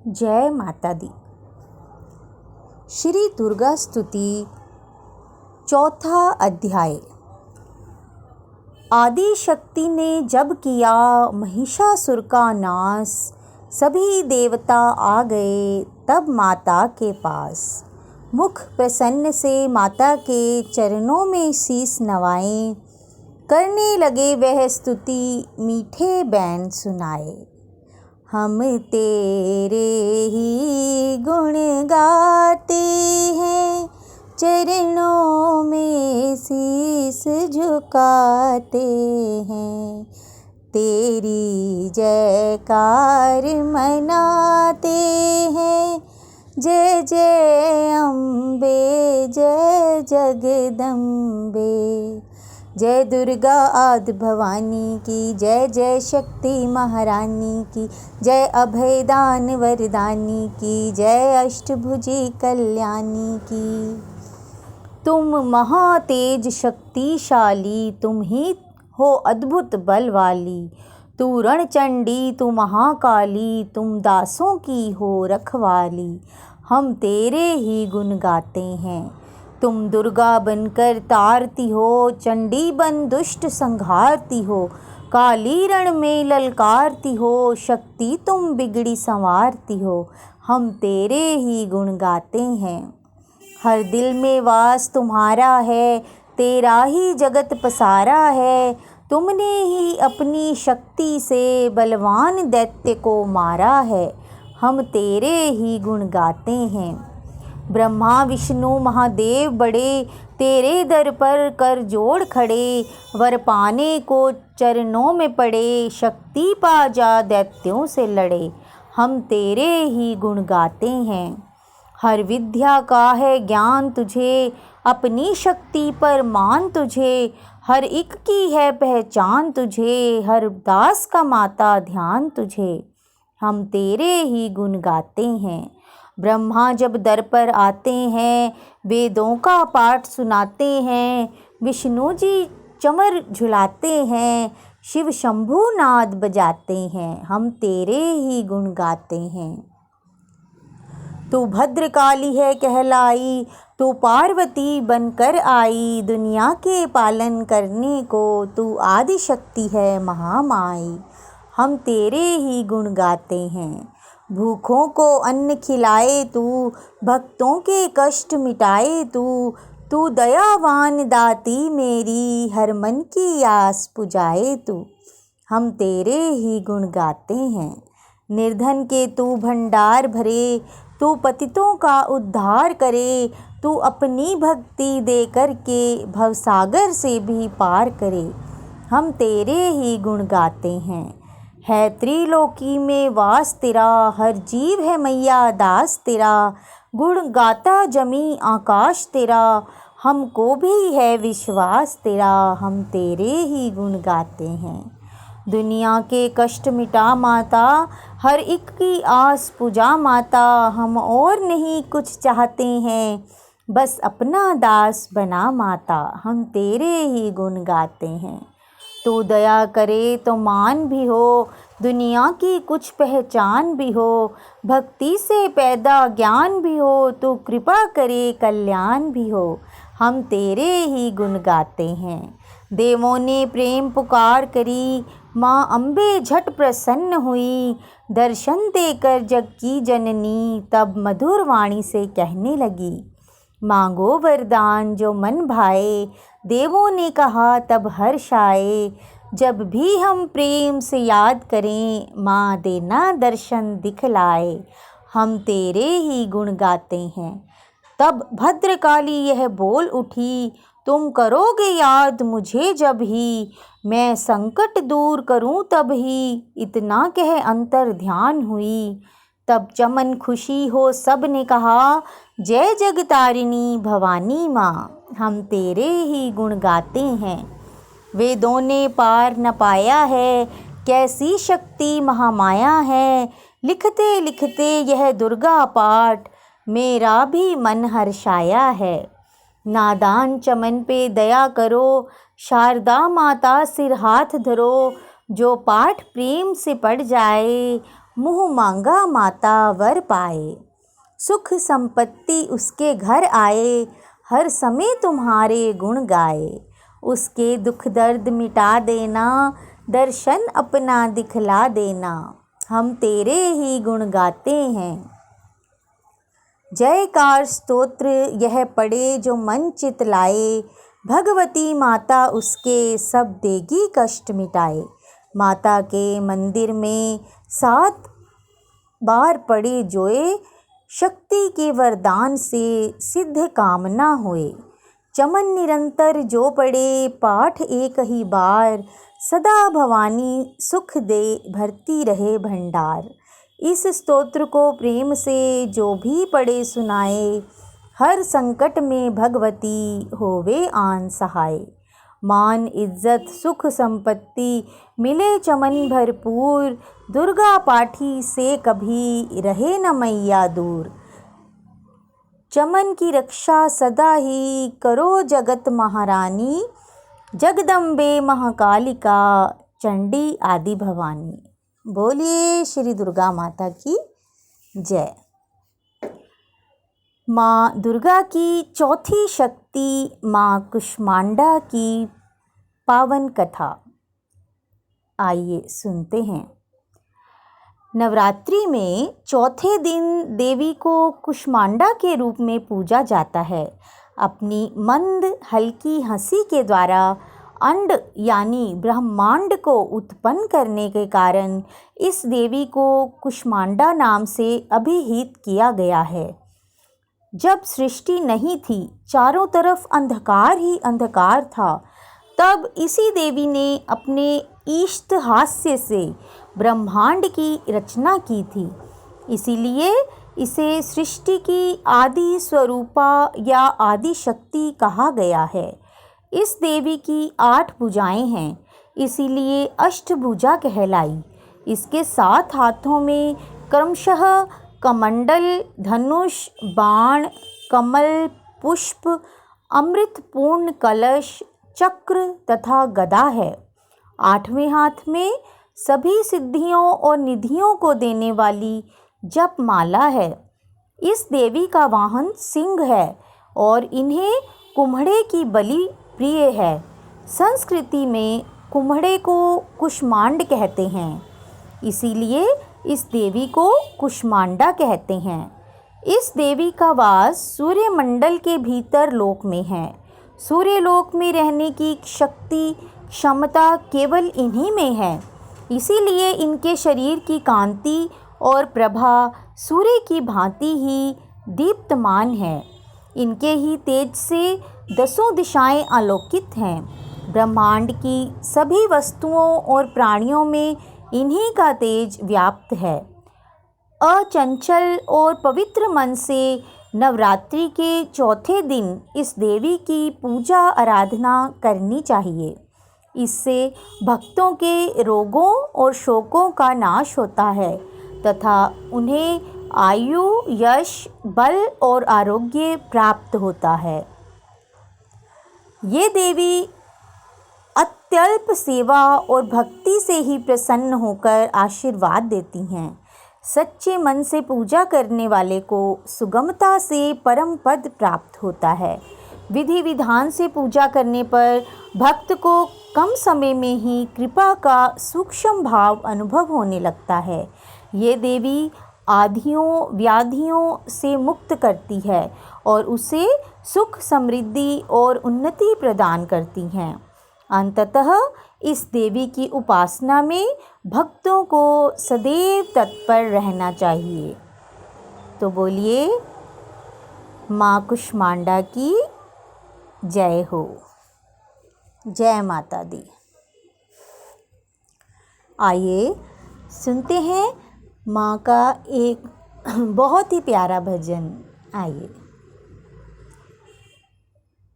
जय माता दी। श्री दुर्गा स्तुति चौथा अध्याय। आदि शक्ति ने जब किया महिषासुर का नाश, सभी देवता आ गए तब माता के पास। मुख प्रसन्न से माता के चरणों में शीश नवाए, करने लगे वह स्तुति मीठे बैन सुनाए। हम तेरे ही गुण गाते हैं, चरणों में शीश झुकाते हैं। तेरी जयकार मनाते हैं, जय जय अम्बे जय जगदम्बे। जय दुर्गा आदि भवानी की, जय जय शक्ति महारानी की, जय अभयदान वरदानी की, जय अष्टभुजी कल्याणी की। तुम महातेज शक्तिशाली, तुम ही हो अद्भुत बल वाली। तू रणचंडी तू महाकाली, तुम दासों की हो रखवाली। हम तेरे ही गुण गाते हैं। तुम दुर्गा बनकर तारती हो, चंडी बन दुष्ट संहारती हो। काली रण में ललकारती हो, शक्ति तुम बिगड़ी संवारती हो। हम तेरे ही गुण गाते हैं। हर दिल में वास तुम्हारा है, तेरा ही जगत पसारा है। तुमने ही अपनी शक्ति से बलवान दैत्य को मारा है। हम तेरे ही गुण गाते हैं। ब्रह्मा विष्णु महादेव बड़े, तेरे दर पर कर जोड़ खड़े। वर पाने को चरणों में पड़े, शक्ति पा जा दैत्यों से लड़े। हम तेरे ही गुण गाते हैं। हर विद्या का है ज्ञान तुझे, अपनी शक्ति पर मान तुझे। हर एक की है पहचान तुझे, हर दास का माता ध्यान तुझे। हम तेरे ही गुण गाते हैं। ब्रह्मा जब दर पर आते हैं, वेदों का पाठ सुनाते हैं। विष्णु जी चमर झुलाते हैं, शिव शंभु नाद बजाते हैं। हम तेरे ही गुण गाते हैं। तू भद्रकाली है कहलाई, तू पार्वती बनकर आई। दुनिया के पालन करने को तू आदि शक्ति है महामाई। हम तेरे ही गुण गाते हैं। भूखों को अन्न खिलाए तू, भक्तों के कष्ट मिटाए तू। तू दयावान दाती मेरी, हर मन की आस पुजाए तू। हम तेरे ही गुण गाते हैं। निर्धन के तू भंडार भरे, तू पतितों का उद्धार करे। तू अपनी भक्ति दे करके भवसागर से भी पार करे। हम तेरे ही गुण गाते हैं। है त्रिलोकी में वास तेरा, हर जीव है मैया दास तेरा। गुण गाता जमी आकाश तेरा, हमको भी है विश्वास तेरा। हम तेरे ही गुण गाते हैं। दुनिया के कष्ट मिटा माता, हर एक की आस पूजा माता। हम और नहीं कुछ चाहते हैं, बस अपना दास बना माता। हम तेरे ही गुण गाते हैं। तू दया करे तो मान भी हो, दुनिया की कुछ पहचान भी हो। भक्ति से पैदा ज्ञान भी हो, तू कृपा करे कल्याण भी हो। हम तेरे ही गुण गाते हैं। देवों ने प्रेम पुकार करी, माँ अम्बे झट प्रसन्न हुई। दर्शन देकर जग की जननी, तब मधुर वाणी से कहने लगी। मांगो वरदान जो मन भाए, देवों ने कहा तब हर्ष आए। जब भी हम प्रेम से याद करें, माँ देना दर्शन दिखलाए। हम तेरे ही गुण गाते हैं। तब भद्रकाली यह बोल उठी, तुम करोगे याद मुझे जब ही, मैं संकट दूर करूं तब ही। इतना कह अंतर ध्यान हुई। तब चमन खुशी हो सब ने कहा, जय जगतारिणी भवानी माँ। हम तेरे ही गुण गाते हैं। वेदों ने पार न पाया है, कैसी शक्ति महामाया है। लिखते लिखते यह दुर्गा पाठ, मेरा भी मन हर्षाया है। नादान चमन पे दया करो, शारदा माता सिर हाथ धरो। जो पाठ प्रेम से पढ़ जाए, मुँह मांगा माता वर पाए। सुख संपत्ति उसके घर आए, हर समय तुम्हारे गुण गाए। उसके दुख दर्द मिटा देना, दर्शन अपना दिखला देना। हम तेरे ही गुण गाते हैं। जयकार स्तोत्र यह पढ़े जो मन चित लाए, भगवती माता उसके सब देगी कष्ट मिटाए। माता के मंदिर में 7 बार पढ़े जोए, शक्ति के वरदान से सिद्ध कामना होए। चमन निरंतर जो पढ़े पाठ एक ही बार, सदा भवानी सुख दे भरती रहे भंडार। इस स्तोत्र को प्रेम से जो भी पढ़े सुनाए, हर संकट में भगवती होवे आन सहाय। मान इज्जत सुख संपत्ति मिले चमन भरपूर, दुर्गा पाठी से कभी रहे न मैया दूर। चमन की रक्षा सदा ही करो जगत महारानी, जगदम्बे महाकालिका चंडी आदि भवानी। बोलिए श्री दुर्गा माता की जय। माँ दुर्गा की चौथी शक्ति माँ कुष्मांडा की पावन कथा आइए सुनते हैं। नवरात्रि में चौथे दिन देवी को कुष्मांडा के रूप में पूजा जाता है। अपनी मंद हल्की हंसी के द्वारा अंड यानी ब्रह्मांड को उत्पन्न करने के कारण इस देवी को कुष्मांडा नाम से अभिहित किया गया है। जब सृष्टि नहीं थी, चारों तरफ अंधकार ही अंधकार था, तब इसी देवी ने अपने ईष्ट हास्य से ब्रह्मांड की रचना की थी। इसीलिए इसे सृष्टि की आदि स्वरूपा या आदि शक्ति कहा गया है। इस देवी की 8 भुजाएं हैं, इसीलिए अष्टभुजा कहलाई। इसके 7 हाथों में क्रमशः कमंडल, धनुष, बाण, कमल, पुष्प, अमृतपूर्ण कलश, चक्र तथा गदा है। 8वें हाथ में सभी सिद्धियों और निधियों को देने वाली जप माला है। इस देवी का वाहन सिंह है और इन्हें कुम्हड़े की बलि प्रिय है। संस्कृति में कुम्हड़े को कुष्मांड कहते हैं, इसीलिए इस देवी को कुष्मांडा कहते हैं। इस देवी का वास सूर्यमंडल के भीतर लोक में है। सूर्यलोक में रहने की शक्ति क्षमता केवल इन्हीं में है, इसीलिए इनके शरीर की कांति और प्रभा सूर्य की भांति ही दीप्तमान है। इनके ही तेज से 10 दिशाएं आलोकित हैं। ब्रह्मांड की सभी वस्तुओं और प्राणियों में इन्हीं का तेज व्याप्त है। अचंचल और पवित्र मन से नवरात्रि के चौथे दिन इस देवी की पूजा आराधना करनी चाहिए। इससे भक्तों के रोगों और शोकों का नाश होता है तथा उन्हें आयु, यश, बल और आरोग्य प्राप्त होता है। ये देवी अत्यल्प सेवा और भक्ति से ही प्रसन्न होकर आशीर्वाद देती हैं। सच्चे मन से पूजा करने वाले को सुगमता से परम पद प्राप्त होता है। विधि विधान से पूजा करने पर भक्त को कम समय में ही कृपा का सूक्ष्म भाव अनुभव होने लगता है। ये देवी आधियों व्याधियों से मुक्त करती है और उसे सुख, समृद्धि और उन्नति प्रदान करती हैं। अंततः इस देवी की उपासना में भक्तों को सदैव तत्पर रहना चाहिए। तो बोलिए माँ कुष्मांडा की जय हो। जय माता दी। आइए सुनते हैं माँ का एक बहुत ही प्यारा भजन। आइए।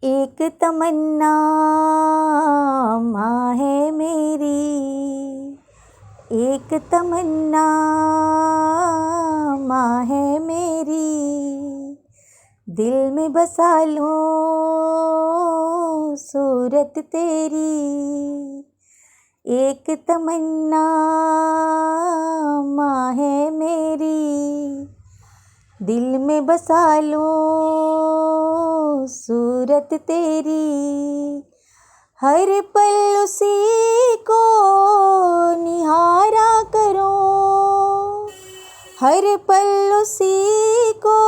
एक तमन्ना माँ है मेरी, एक तमन्ना माँ है मेरी, दिल में बसा लूं सूरत तेरी। एक तमन्ना माँ है मेरी, दिल में बसा लूं सूरत तेरी। हर पल उसी को निहारा करूं, हर पल उसी को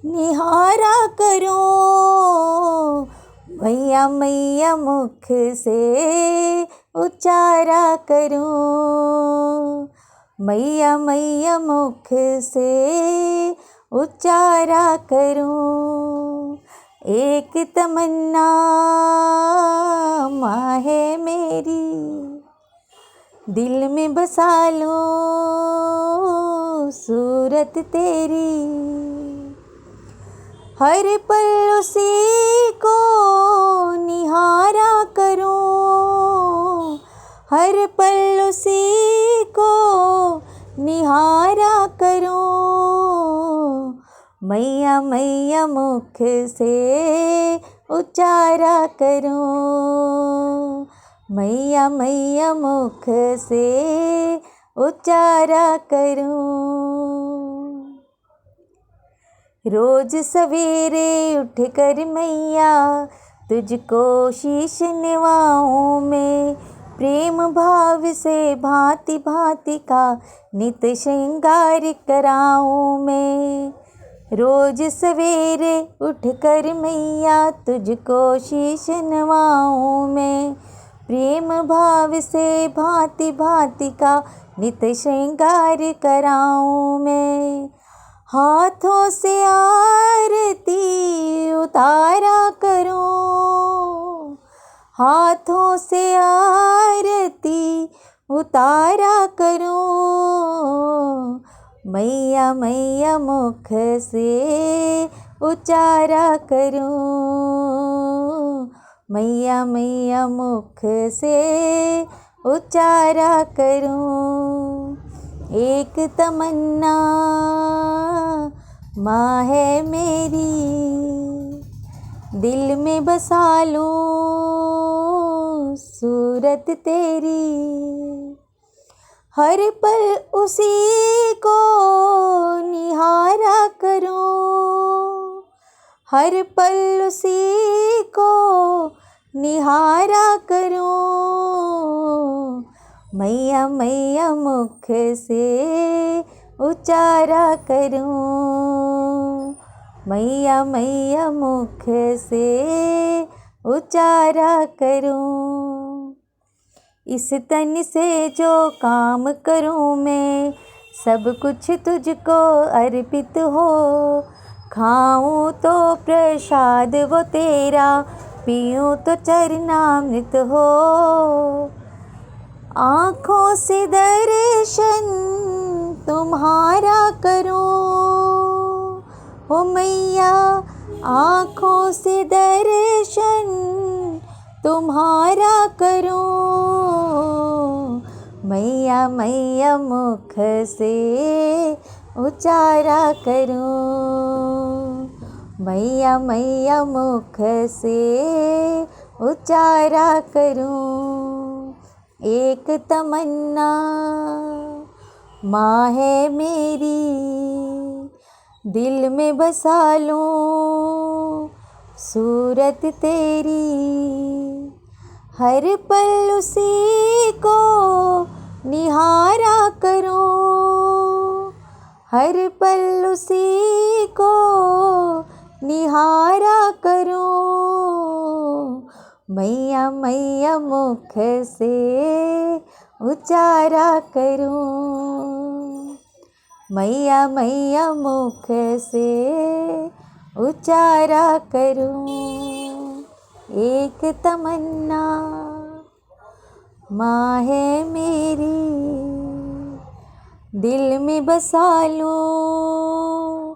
निहारा करूं। मैया मैया मुख से उच्चारा करूं, मैया मैया मुख से उच्चारा करूं। एक तमन्ना माँ है मेरी, दिल में बसा लूं सूरत तेरी। हर पल उसी को निहारा करूं, हर पल उसी को निहारा करूं। मैया मैया मुख से उच्चारा करूं, मैया मैया मुख से उच्चारा करूं। रोज सवेरे उठ कर मैया तुझको शीश निवाऊं मैं, प्रेम भाव से भांति भांति का नित श्रृंगार कराऊं मैं। रोज सवेरे उठ कर मैया तुझको शीश नवाऊं मैं, प्रेम भाव से भांति भांति का नित श्रृंगार कराऊं मैं। हाथों से आरती उतारा करूं, हाथों से आरती उतारा करूं। मैया मैया मुख से उच्चारा करूं, मैया मैया मुख से उच्चारा करूं। एक तमन्ना माँ है मेरी, दिल में बसा लूं सूरत तेरी। हर पल उसी को निहारा करूं, हर पल उसी को निहारा करूं। मैया मैया मुख से उच्चारा करूं, मैया मैया मुख से उच्चारा करूं। इस तन से जो काम करूं मैं, सब कुछ तुझको अर्पित हो। खाऊं तो प्रसाद वो तेरा, पीऊं तो चरणामृत हो। आँखों से दर्शन तुम्हारा करूं, ओ मैया आँखों से दर्शन तुम्हारा करूं। मैया मैया मुख से उच्चारा करूं, मैया मैया मुख से उच्चारा करूं। एक तमन्ना माँ है मेरी, दिल में बसा लूं सूरत तेरी। हर पल उसी को निहारा करूं, हर पल उसी को निहारा करूं। मैया मैया मुख से उच्चारा करूं, मैया मैया मुख से उच्चारा करूं। एक तमन्ना माँ है मेरी, दिल में बसा लूं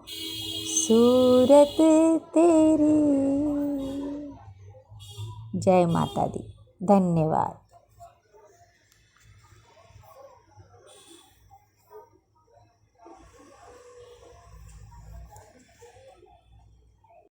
सूरत तेरी। जय माता दी। धन्यवाद।